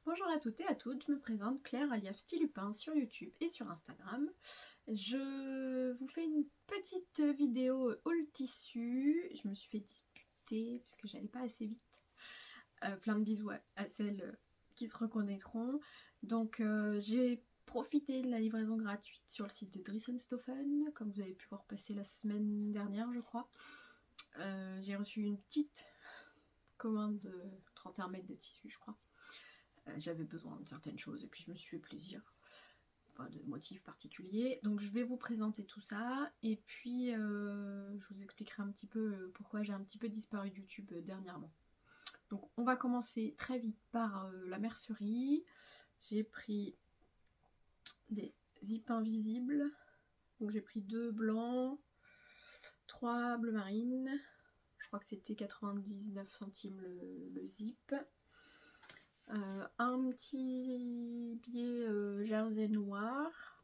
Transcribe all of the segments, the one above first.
Bonjour à toutes et à toutes, je me présente Claire alias Petit Lupin sur YouTube et sur Instagram. Je vous fais une petite vidéo haul tissu. Je me suis fait disputer puisque j'allais pas assez vite. Plein de bisous à celles qui se reconnaîtront. Donc j'ai profité de la livraison gratuite sur le site de Dressenstoffen, comme vous avez pu voir passer la semaine dernière je crois. J'ai reçu une petite commande de 31 mètres de tissu je crois. J'avais besoin de certaines choses et puis je me suis fait plaisir, pas de motif particulier. Donc je vais vous présenter tout ça et puis je vous expliquerai un petit peu pourquoi j'ai un petit peu disparu de YouTube dernièrement. Donc on va commencer très vite par la mercerie. J'ai pris des zips invisibles, donc j'ai pris 2 blancs, 3 bleu marine, je crois que c'était 99 centimes le zip. Un petit biais jersey noir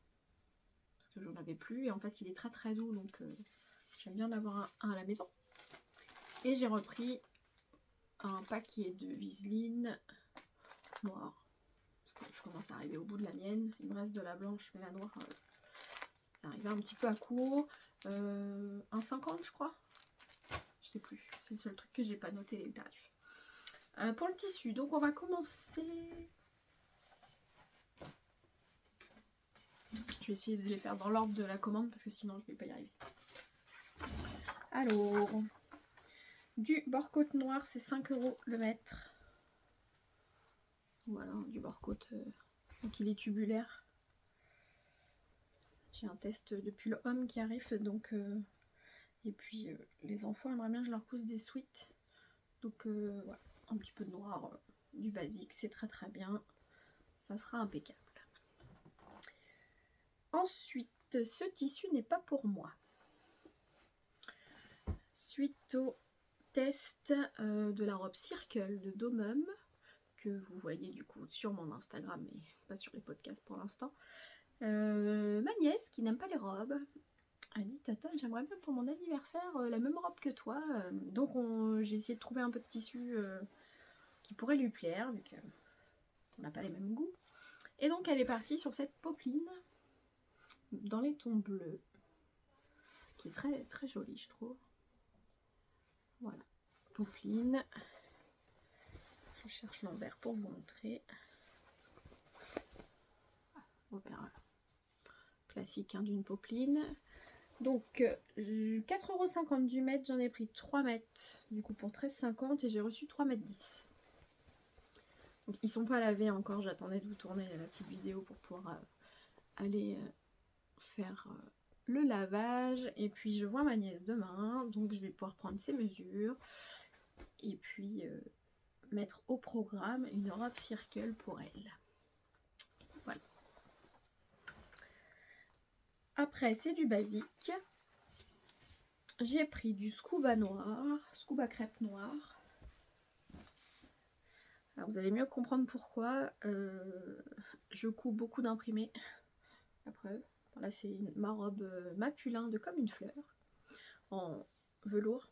parce que j'en avais plus et en fait il est très très doux donc j'aime bien en avoir un à la maison. Et j'ai repris un paquet de Viseline noir parce que je commence à arriver au bout de la mienne. Il me reste de la blanche mais la noire ça arrivait un petit peu à court. 1,50 je crois, je sais plus, c'est le seul truc que j'ai pas noté les tarifs. Pour le tissu, donc on va commencer. Je vais essayer de les faire dans l'ordre de la commande parce que sinon je vais pas y arriver. Alors, du bord-côte noir, c'est 5 € le mètre. Voilà, du bord-côte. Donc il est tubulaire. J'ai un test de pull homme qui arrive, donc et puis les enfants aimeraient bien que je leur cousse des sweats. Donc voilà, un petit peu de noir, du basique, c'est très très bien. Ça sera impeccable. Ensuite, ce tissu n'est pas pour moi. Suite au test de la robe Circle de Domum, que vous voyez du coup sur mon Instagram, mais pas sur les podcasts pour l'instant. Ma nièce, qui n'aime pas les robes, a dit Tata, j'aimerais bien pour mon anniversaire la même robe que toi. Donc j'ai essayé de trouver un peu de tissu qui pourrait lui plaire, vu qu'on n'a pas les mêmes goûts. Et donc elle est partie sur cette popeline dans les tons bleus, qui est très très jolie je trouve. Voilà, popeline. Je cherche l'envers pour vous montrer. Envers classique hein, d'une popeline. Donc 4,50 € du mètre, j'en ai pris 3 mètres du coup pour 13,50 € et j'ai reçu 3,10 mètres. Donc ils sont pas lavés encore, j'attendais de vous tourner la petite vidéo pour pouvoir aller faire le lavage. Et puis je vois ma nièce demain, donc je vais pouvoir prendre ses mesures et puis mettre au programme une robe Circle pour elle. Voilà. Après c'est du basique. J'ai pris du scuba noir, scuba crêpe noir. Alors vous allez mieux comprendre pourquoi je couds beaucoup d'imprimés. La preuve. Là c'est ma robe Mapulin de Comme une fleur en velours.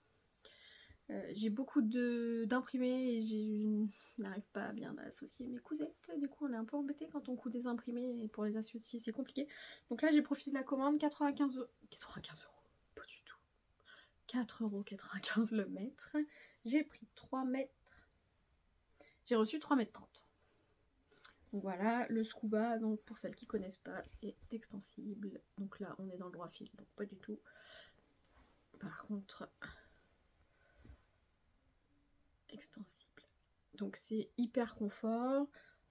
J'ai beaucoup d'imprimés et je n'arrive pas à bien associer mes cousettes. Du coup on est un peu embêté quand on coud des imprimés et pour les associer c'est compliqué. Donc là j'ai profité de la commande, 95 €. 95 €, pas du tout. 4,95 € le mètre. J'ai pris 3 mètres. J'ai reçu 3,30 mètres. Donc voilà, le scuba, donc pour celles qui connaissent pas, est extensible. Donc là, on est dans le droit fil, donc pas du tout. Par contre, extensible. Donc c'est hyper confort.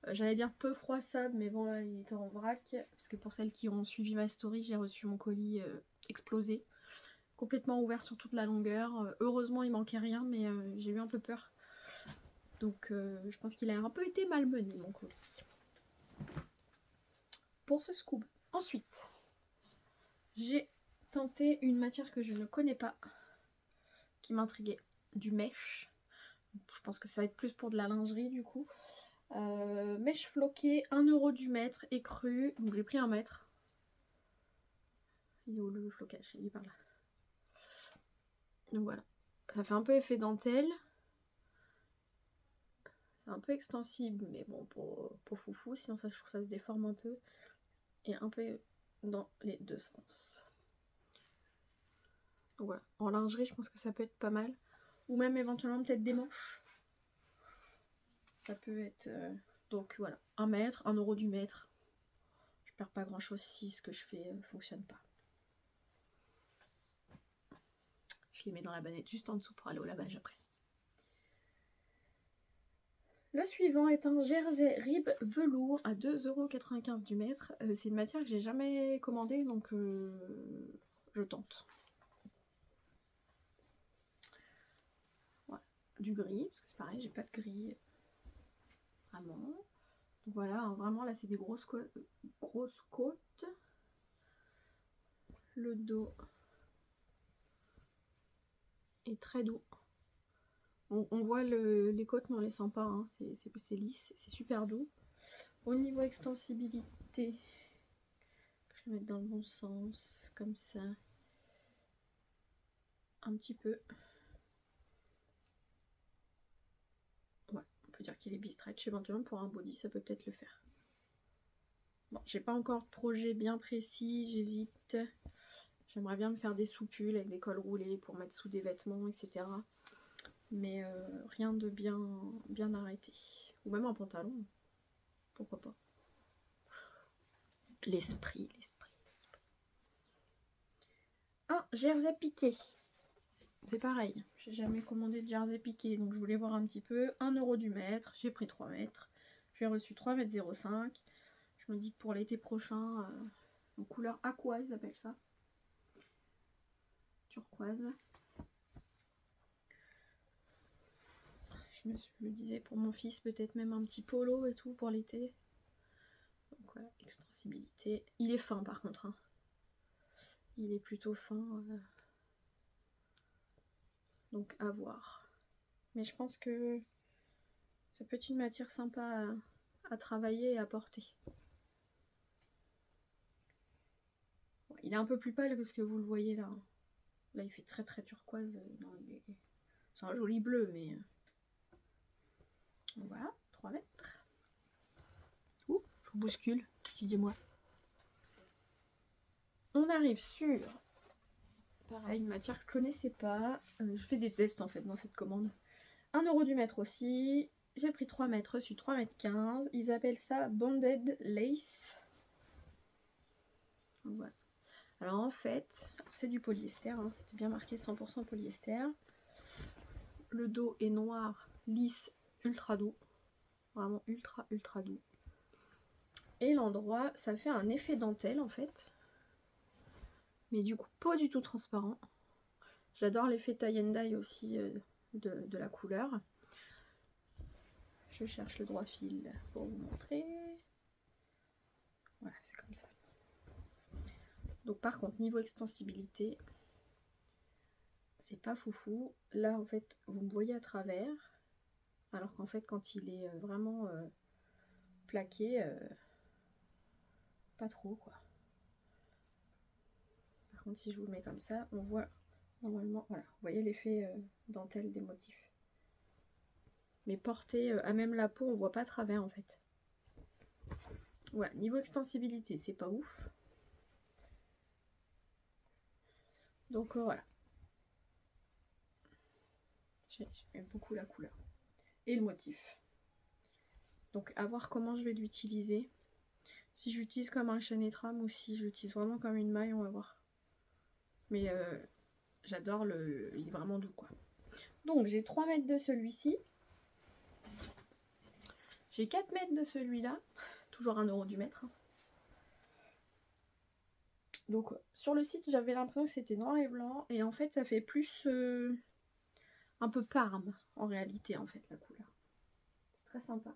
J'allais dire peu froissable, mais bon là, il était en vrac. Parce que pour celles qui ont suivi ma story, j'ai reçu mon colis explosé. Complètement ouvert sur toute la longueur. Heureusement, il manquait rien, mais j'ai eu un peu peur. Donc je pense qu'il a un peu été malmené, mon colis. Pour ce scoop. Ensuite, j'ai tenté une matière que je ne connais pas, qui m'intriguait, du mèche. Je pense que ça va être plus pour de la lingerie du coup. Mèche floquée, 1 € du mètre, écru. Donc j'ai pris 1 mètre. Il est où le flocage? Il est par là. Donc voilà. Ça fait un peu effet dentelle. C'est un peu extensible, mais bon, pour foufou, sinon ça, je trouve que ça se déforme un peu. Et un peu dans les deux sens. Donc voilà, en lingerie, je pense que ça peut être pas mal. Ou même éventuellement peut-être des manches. Ça peut être... Donc voilà, 1 mètre, 1 euro du mètre. Je perds pas grand-chose si ce que je fais fonctionne pas. Je les mets dans la bannette juste en dessous pour aller au lavage après. Le suivant est un jersey rib velours à 2,95 € du mètre. C'est une matière que j'ai jamais commandée, donc je tente. Voilà. Du gris, parce que c'est pareil, j'ai pas de gris. Vraiment. Donc voilà, hein, vraiment là c'est des grosses côtes. Le dos est très doux. On voit les côtes, mais on les sent pas, hein. C'est lisse, c'est super doux. Au niveau extensibilité, je vais mettre dans le bon sens, comme ça. Un petit peu. Ouais, on peut dire qu'il est bi-stretch. Éventuellement pour un body, ça peut peut-être le faire. Bon, j'ai pas encore de projet bien précis, j'hésite. J'aimerais bien me faire des soupules avec des cols roulés pour mettre sous des vêtements, etc. Mais rien de bien arrêté. Ou même un pantalon. Pourquoi pas. L'esprit. Un jersey piqué. C'est pareil. J'ai jamais commandé de jersey piqué. Donc je voulais voir un petit peu. 1 € du mètre. J'ai pris 3 mètres. J'ai reçu 3,05 m. Je me dis que pour l'été prochain, en couleur aqua, ils appellent ça. Turquoise. Je me disais pour mon fils, peut-être même un petit polo et tout pour l'été. Donc voilà, extensibilité. Il est fin par contre. Hein. Il est plutôt fin. Donc à voir. Mais je pense que ça peut être une matière sympa à travailler et à porter. Bon, il est un peu plus pâle que ce que vous le voyez là. Là il fait très turquoise. C'est un joli bleu, mais... Donc voilà, 3 mètres. Ouh, je vous bouscule, excusez-moi. On arrive sur... Pareil, une matière que je connaissais pas. Je fais des tests en fait dans cette commande. 1 € du mètre aussi. J'ai pris 3 mètres, reçu 3,15 m. Ils appellent ça Bonded Lace. Donc voilà. Alors en fait, c'est du polyester. Hein, c'était bien marqué 100% polyester. Le dos est noir, lisse, ultra doux. Vraiment ultra doux. Et l'endroit, ça fait un effet dentelle en fait. Mais du coup, pas du tout transparent. J'adore l'effet tie and dye aussi de la couleur. Je cherche le droit fil pour vous montrer. Voilà, c'est comme ça. Donc par contre, niveau extensibilité, c'est pas foufou. Là, en fait, vous me voyez à travers. Alors qu'en fait, quand il est vraiment plaqué, pas trop, quoi. Par contre, si je vous le mets comme ça, on voit normalement, voilà, vous voyez l'effet dentelle des motifs. Mais porté à même la peau, on voit pas à travers, en fait. Voilà, niveau extensibilité, c'est pas ouf. Donc voilà. J'aime beaucoup la couleur. Et le motif. Donc à voir comment je vais l'utiliser. Si j'utilise comme un chaîne trame ou si j'utilise vraiment comme une maille, on va voir. Mais j'adore il est vraiment doux quoi. Donc j'ai 3 mètres de celui-ci. J'ai 4 mètres de celui-là. Toujours 1 € du mètre. Donc sur le site j'avais l'impression que c'était noir et blanc. Et en fait ça fait plus un peu Parme en réalité en fait la couleur. C'est très sympa.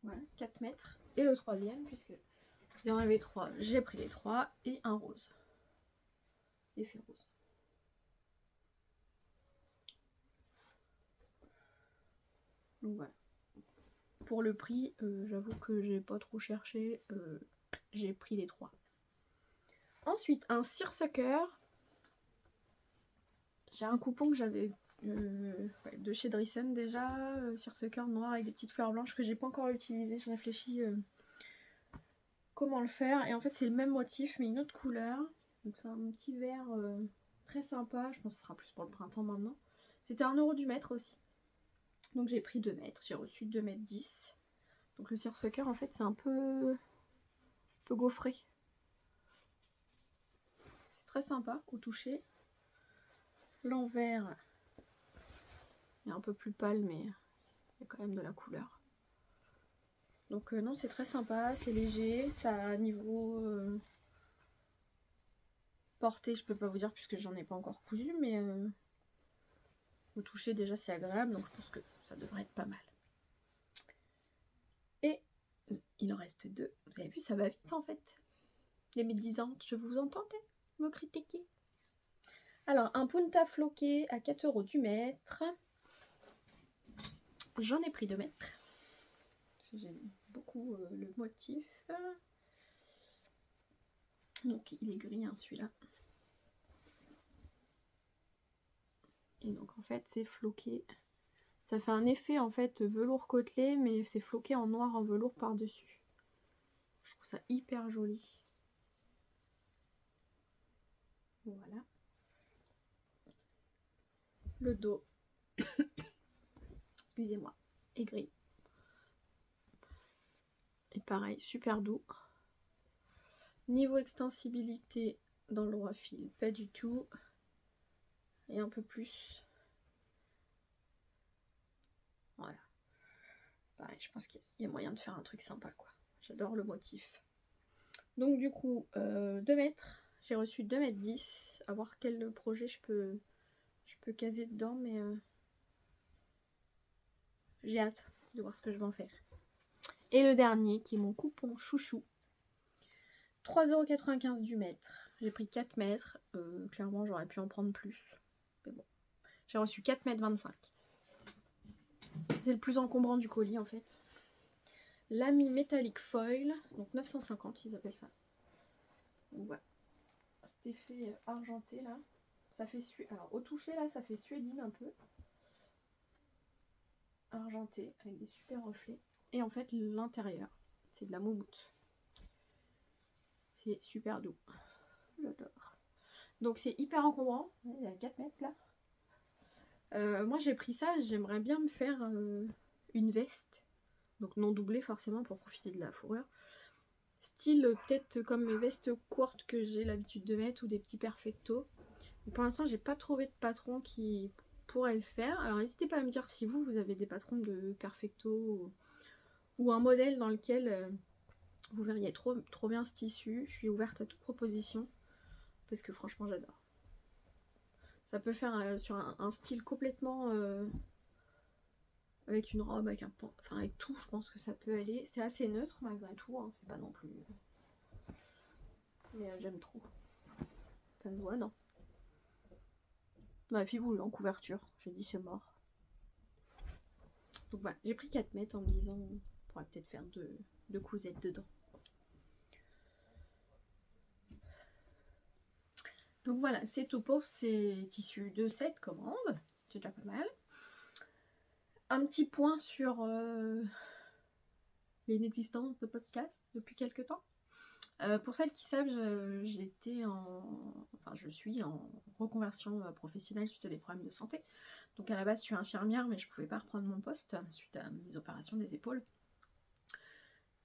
Voilà, 4 mètres. Et le troisième, puisque il y en avait 3, j'ai pris les 3 et un rose. Effet rose. Donc voilà. Pour le prix, j'avoue que j'ai pas trop cherché. J'ai pris les 3. Ensuite, un seersucker. J'ai un coupon que j'avais de chez Driessen déjà, seersucker noir avec des petites fleurs blanches que j'ai pas encore utilisé. Je réfléchis comment le faire. Et en fait c'est le même motif mais une autre couleur. Donc c'est un petit vert très sympa. Je pense que ce sera plus pour le printemps maintenant. C'était 1 € du mètre aussi. Donc j'ai pris 2 mètres. J'ai reçu 2 mètres 10. Donc le seersucker en fait c'est un peu gaufré. C'est très sympa au toucher. L'envers est un peu plus pâle mais il y a quand même de la couleur. Donc non, c'est très sympa, c'est léger, ça niveau portée, je peux pas vous dire puisque j'en ai pas encore cousu, mais au toucher déjà c'est agréable, donc je pense que ça devrait être pas mal. Et il en reste 2, vous avez vu ça va vite en fait. Les médisantes, je vous entendais me critiquer. Alors un punta floqué à 4 € du mètre. J'en ai pris 2 mètres. Parce que j'aime beaucoup le motif. Donc il est gris hein, celui-là. Et donc en fait c'est floqué. Ça fait un effet en fait velours côtelé mais c'est floqué en noir en velours par dessus. Je trouve ça hyper joli. Voilà. Le dos. Excusez-moi. Est gris. Et pareil, super doux. Niveau extensibilité dans le droit fil, pas du tout. Et un peu plus. Voilà. Pareil, je pense qu'il y a moyen de faire un truc sympa quoi. J'adore le motif. Donc du coup, 2 mètres. J'ai reçu 2 mètres 10. À voir quel projet je peux caser dedans, mais j'ai hâte de voir ce que je vais en faire. Et le dernier qui est mon coupon chouchou. 3,95 € du mètre. J'ai pris 4 mètres. Clairement, j'aurais pu en prendre plus. Mais bon. J'ai reçu 4 mètres 25. C'est le plus encombrant du colis en fait. Lamy Metallic Foil. Donc 950 ils appellent ça. Donc voilà. Cet effet argenté là. Ça fait alors au toucher là, ça fait suédine un peu. Argenté avec des super reflets. Et en fait l'intérieur, c'est de la moumoute. C'est super doux. J'adore. Donc c'est hyper encombrant. Il y a 4 mètres là. Moi j'ai pris ça, j'aimerais bien me faire une veste. Donc non doublée forcément pour profiter de la fourrure. Style peut-être comme mes vestes courtes que j'ai l'habitude de mettre ou des petits perfectos. Pour l'instant j'ai pas trouvé de patron qui pourrait le faire. Alors n'hésitez pas à me dire si vous avez des patrons de perfecto ou un modèle dans lequel vous verriez trop bien ce tissu. Je suis ouverte à toute proposition parce que franchement j'adore. Ça peut faire sur un style complètement avec une robe, avec enfin avec tout, je pense que ça peut aller. C'est assez neutre malgré tout, hein. C'est pas non plus. Mais j'aime trop. Ça me voit, non. Ma fille voulait en couverture, j'ai dit c'est mort. Donc voilà, j'ai pris 4 mètres en me disant on pourrait peut-être faire deux cousettes dedans. Donc voilà, c'est tout pour ces tissus de cette commande. C'est déjà pas mal. Un petit point sur l'inexistence de podcast depuis quelques temps. Pour celles qui savent, je suis en reconversion professionnelle suite à des problèmes de santé. Donc à la base, je suis infirmière, mais je pouvais pas reprendre mon poste suite à mes opérations des épaules.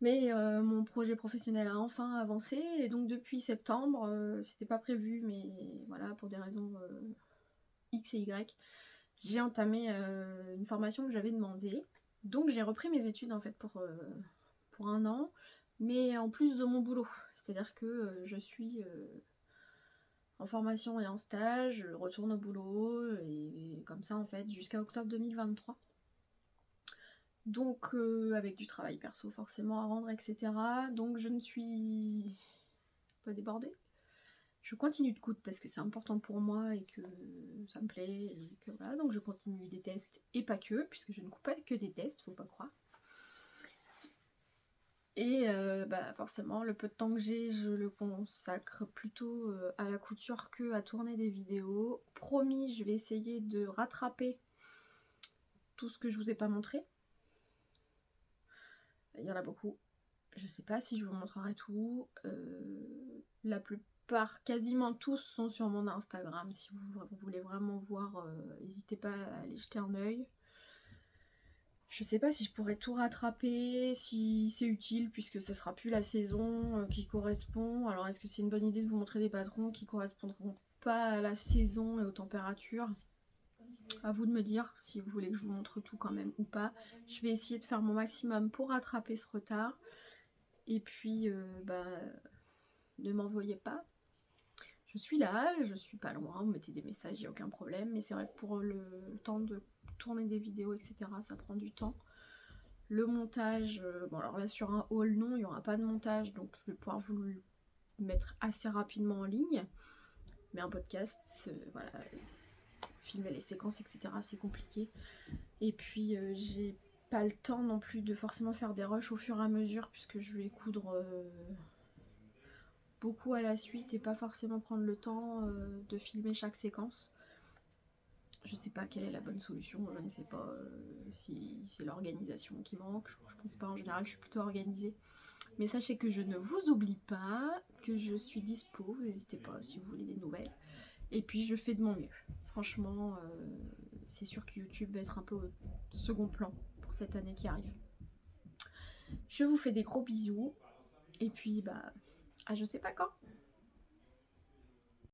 Mais mon projet professionnel a enfin avancé, et donc depuis septembre, c'était pas prévu, mais voilà, pour des raisons X et Y, j'ai entamé une formation que j'avais demandée. Donc j'ai repris mes études en fait pour 1 an, mais en plus de mon boulot. C'est-à-dire que je suis en formation et en stage, je retourne au boulot, et comme ça en fait jusqu'à octobre 2023. Donc avec du travail perso forcément à rendre, etc. Donc je ne suis pas débordée. Je continue de coudre parce que c'est important pour moi et que ça me plaît, et que voilà, donc je continue des tests et pas que, puisque je ne coupe pas que des tests, faut pas croire. Et bah, forcément, le peu de temps que j'ai, je le consacre plutôt à la couture que à tourner des vidéos. Promis, je vais essayer de rattraper tout ce que je vous ai pas montré. Il y en a beaucoup. Je sais pas si je vous montrerai tout. La plupart, quasiment tous, sont sur mon Instagram. Si vous voulez vraiment voir, n'hésitez pas à aller jeter un œil. Je sais pas si je pourrais tout rattraper, si c'est utile, puisque ce sera plus la saison qui correspond. Alors est-ce que c'est une bonne idée de vous montrer des patrons qui correspondront pas à la saison et aux températures? À vous de me dire si vous voulez que je vous montre tout quand même ou pas. Je vais essayer de faire mon maximum pour rattraper ce retard. Et puis, bah, ne m'envoyez pas. Je suis là, je suis pas loin, vous mettez des messages, il n'y a aucun problème. Mais c'est vrai que pour le temps de tourner des vidéos, etc., ça prend du temps. Le montage, bon alors là sur un haul non, il n'y aura pas de montage, donc je vais pouvoir vous le mettre assez rapidement en ligne. Mais un podcast, voilà, filmer les séquences, etc., c'est compliqué. Et puis j'ai pas le temps non plus de forcément faire des rushs au fur et à mesure, puisque je vais coudre beaucoup à la suite et pas forcément prendre le temps de filmer chaque séquence. Je sais pas quelle est la bonne solution, je ne sais pas si c'est l'organisation qui manque, je pense pas, en général je suis plutôt organisée. Mais sachez que je ne vous oublie pas, que je suis dispo, vous n'hésitez pas si vous voulez des nouvelles. Et puis je fais de mon mieux. Franchement, c'est sûr que YouTube va être un peu au second plan pour cette année qui arrive. Je vous fais des gros bisous. Et puis, bah, à je sais pas quand.